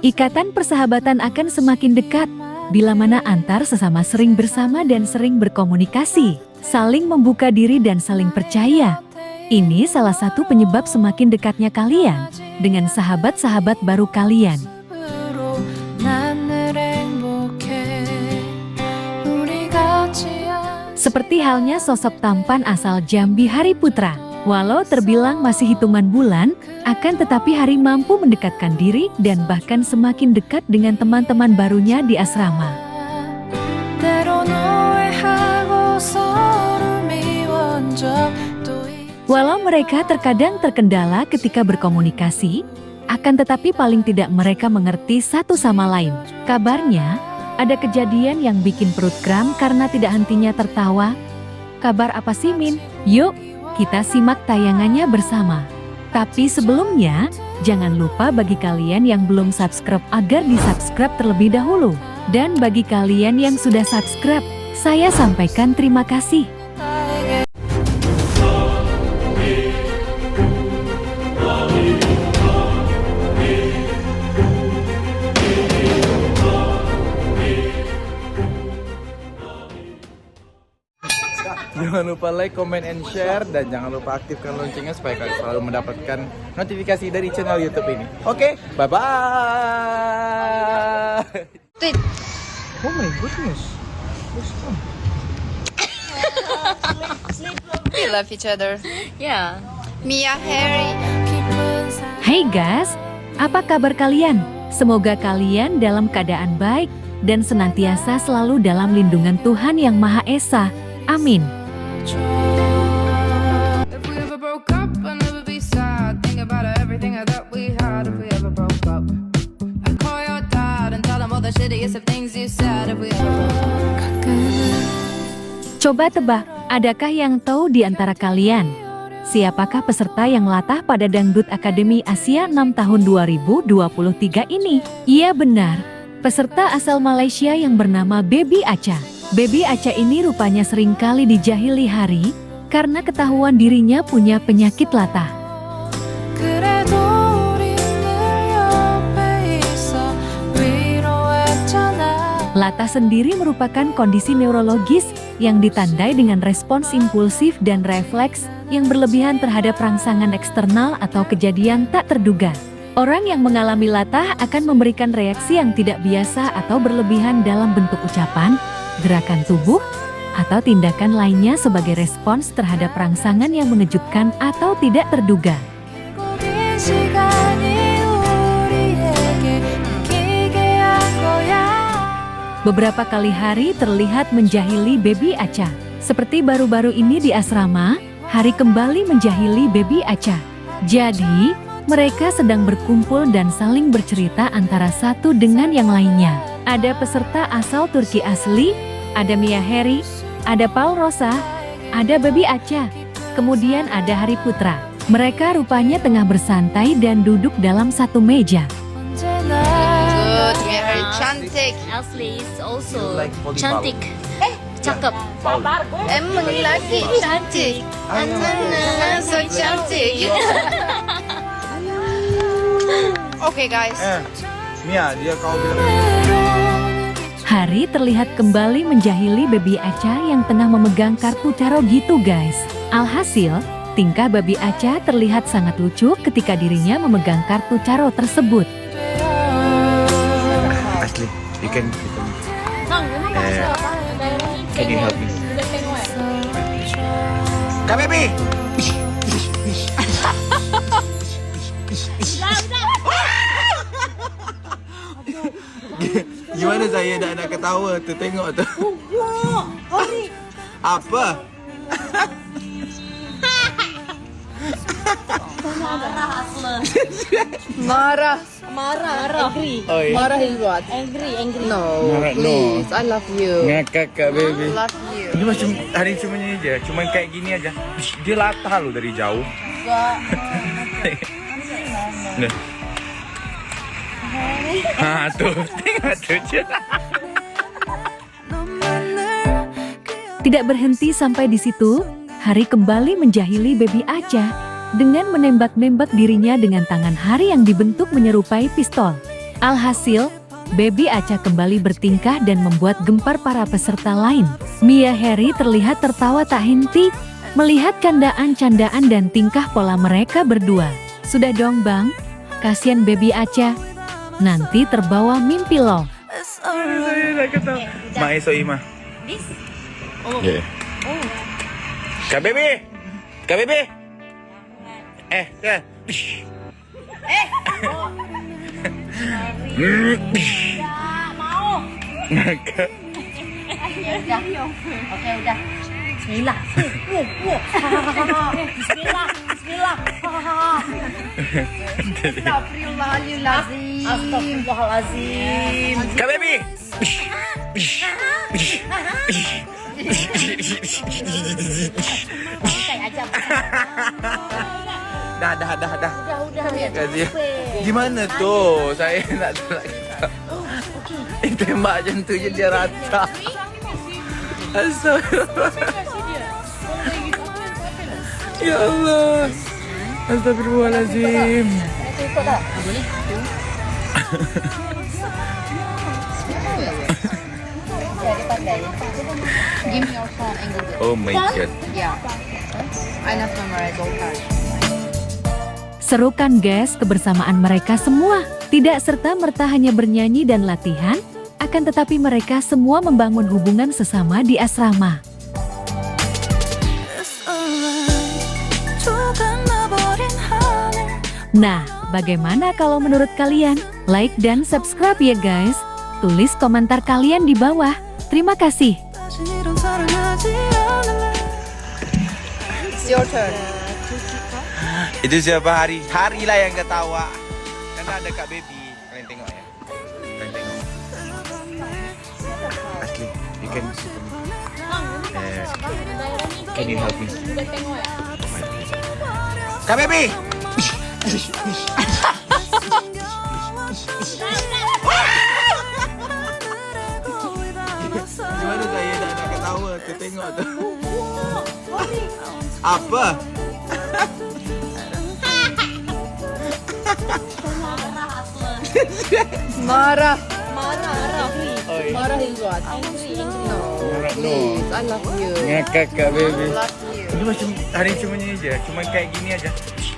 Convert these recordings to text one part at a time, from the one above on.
Ikatan persahabatan akan semakin dekat bila mana antar sesama sering bersama dan sering berkomunikasi, saling membuka diri dan saling percaya. Ini salah satu penyebab semakin dekatnya kalian dengan sahabat-sahabat baru kalian. Seperti halnya sosok tampan asal Jambi Hari Putra. Walau terbilang masih hitungan bulan, akan tetapi Hari mampu mendekatkan diri dan bahkan semakin dekat dengan teman-teman barunya di asrama. Walau mereka terkadang terkendala ketika berkomunikasi, akan tetapi paling tidak mereka mengerti satu sama lain. Kabarnya, ada kejadian yang bikin perut kram karena tidak hentinya tertawa. Kabar apa sih, Min? Yuk, kita simak tayangannya bersama. Tapi sebelumnya, jangan lupa bagi kalian yang belum subscribe agar di-subscribe terlebih dahulu. Dan bagi kalian yang sudah subscribe, saya sampaikan terima kasih. Jangan lupa like, comment, and share. Dan jangan lupa aktifkan loncengnya supaya kalian selalu mendapatkan notifikasi dari channel YouTube ini. Oke, bye-bye. Oh my goodness. We love each other. Yeah. Mia, Harry. Hai guys, apa kabar kalian? Semoga kalian dalam keadaan baik dan senantiasa selalu dalam lindungan Tuhan Yang Maha Esa. Amin. If we ever broke up, I'd never be sad. Think about everything I thought we had. If we ever broke up, I'd call your dad and tell him all the shittiest of things you said. If we ever broke up. Coba tebak, adakah yang tahu di antara kalian? Siapakah peserta yang latah pada Dangdut Akademi Asia 6 tahun 2023 ini? Iya benar, peserta asal Malaysia yang bernama Baby Acha. Baby Acha ini rupanya sering kali dijahili Hari karena ketahuan dirinya punya penyakit latah. Latah sendiri merupakan kondisi neurologis yang ditandai dengan respons impulsif dan refleks yang berlebihan terhadap rangsangan eksternal atau kejadian tak terduga. Orang yang mengalami latah akan memberikan reaksi yang tidak biasa atau berlebihan dalam bentuk ucapan, gerakan tubuh, atau tindakan lainnya sebagai respons terhadap rangsangan yang mengejutkan atau tidak terduga. Beberapa kali Hari terlihat menjahili Baby Acha. Seperti baru-baru ini di asrama, Hari kembali menjahili Baby Acha. Jadi, mereka sedang berkumpul dan saling bercerita antara satu dengan yang lainnya. Ada peserta asal Turki asli, ada Mia Harry, ada Paul Rosa, ada Baby Acha, kemudian ada Hari Putra. Mereka rupanya tengah bersantai dan duduk dalam satu meja. Good, Mia, Harry, cantik. Ashley is also like volleyball? cantik. Cakep. Emang lagi cantik. Anana, so cantik. Okay guys. Mia, dia kau bilang. Hari terlihat kembali menjahili Baby Acha yang tengah memegang kartu caro gitu guys. Alhasil, tingkah Baby Acha terlihat sangat lucu ketika dirinya memegang kartu caro tersebut. Asli, you can you help me? Kak Baby. Gimana saya nak ketawa tu, tengok tu. Apa? Marah. Angry. Oh, yeah. Marah is what? Angry. No, Marah, no. please. I love you. Ngakak Kak Baby. I love you. Dia macam hari cuma ni je, cuma kayak gini aja. Dia latah loh dari jauh. Nah. Tuh, tengok tu je. Tidak berhenti sampai di situ, Hari kembali menjahili Baby Acha dengan menembak-nembak dirinya dengan tangan Hari yang dibentuk menyerupai pistol. Alhasil, Baby Aca kembali bertingkah dan membuat gempar para peserta lain. Mia Harry terlihat tertawa tak henti, melihat candaan-candaan dan tingkah pola mereka berdua. Sudah dong bang, kasihan Baby Aca, nanti terbawa mimpi loh. Saya nak kata. Mak esok Ima. This? Yeah. Kak Baby. Kak Baby. Ya. Mau. Oke, udah. Bismillah. Bismillah. Bismillah. Astagfirullahaladzim. Astagfirullahaladzim. Kak Baby. Kayak aja. Dah. Udah. Kasih. Gimana tuh? Saya nak tolak. Tembak macam tu je dia rata. Astagfirullah. Ya Allah. Astagfirullahaladzim. Give me your phone and Google. Oh my god. Yeah. I not memorize all that. Seru kan guys kebersamaan mereka semua? Tidak serta-merta hanya bernyanyi dan latihan, akan tetapi mereka semua membangun hubungan sesama di asrama. Nah, bagaimana kalau menurut kalian? Like dan subscribe ya guys. Tulis komentar kalian di bawah. Terima kasih. It's your turn. Itu siapa Hari? Hari lah yang ketawa. Karena ada Kak Baby. Kalian tengok ya. Kalian tengok. Asli, you can see me. Can you help me? Kak Baby. Gimana saya tak nak ketawa? Kau tengok tu. Apa? Marah. Oh, iya. Marah is what? No. Please, I love you. Ngakak Kak Baby. I love you. Ini macam hari cuma ni aja, cuma kayak gini aja.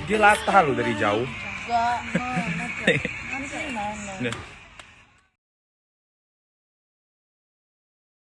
Dia latah loh dari jauh. Enggak, nanti. Nanti mana? Nah.